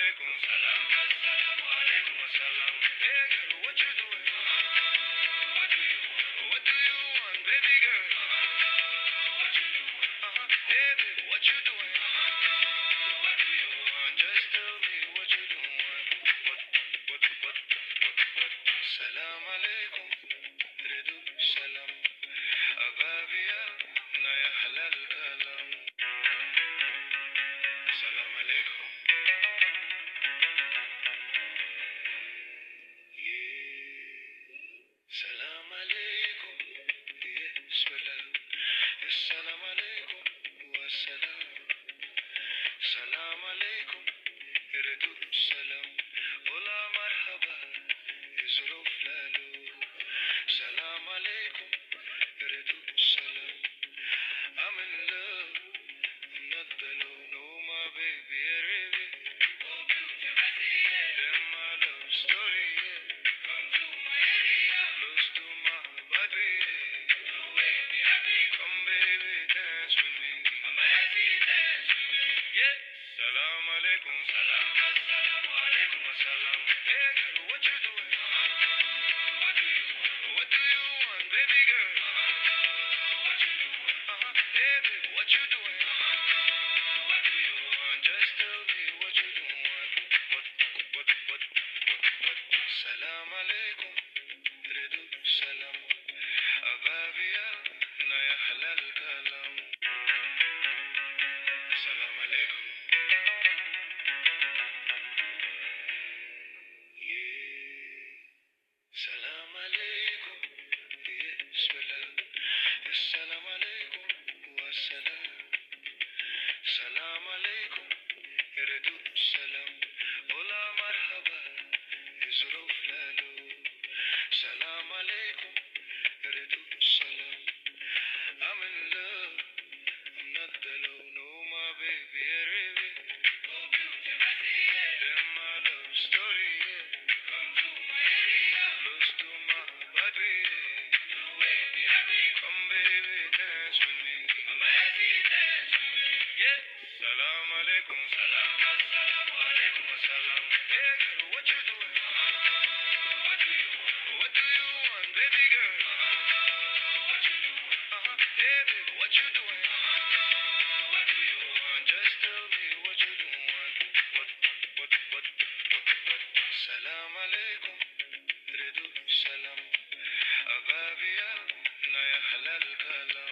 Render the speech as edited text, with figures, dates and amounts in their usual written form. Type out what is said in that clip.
alaikum salam. Assalamu alaikum assalam. Hey girl, what you doing? What do you want? What do you want, baby girl? What you doing? Hey baby, what you doing? What do you want? Just tell me what you doing. What? Salam alaikum. Redu salam. Ababiya na ya halal kalam. Salam alaikum. Salam alaikum. Salam. Salam alaikum. Wa salam. Salam alaikum. Redu salam. Ola marhaba. Izruf lalu. Salam alaikum. Redu salam. I'm in love. I'm not alone. Oh my baby, baby. Oh beauty, I see it. Then my love story, yeah. Come to my area. Close to my body. You make me happy. Come baby, dance with me. I'm happy, dance with me. Yeah. Salam alaikum. Salam. Assalamu alaikum assalam. Hey girl, what you doing? What do you want? What do you want, baby girl? What you doing? Hey baby, what you doing? What do you want? Just tell me what you doing. What? Salam alaikum. Redu salam. Ababiya na ya halal kalam. Salam alaikum. Salam alaikum. Bismillah. Salam alaikum. Wa salam. Salam alaikum. Redu salam. Ola marhaba. Izruf lalu. Salam alaikum. Redu salam. I'm in love. I'm not alone. Oh my baby, baby. Oh beauty, I see it. Then my love story, yeah. Come to my area. Close to my body. You make me happy. Come baby, dance with me. I'm happy, dance with me. Yeah. Salam alaikum. Salam. Assalamu alaikum assalam. Hey girl, what you doing? What do you want? What do you want, baby girl? What you doing? Hey baby, what you doing? What do you want? Just tell me what you doing. What? Salam alaikum. Redu salam. Ababiya na ya halal kalam.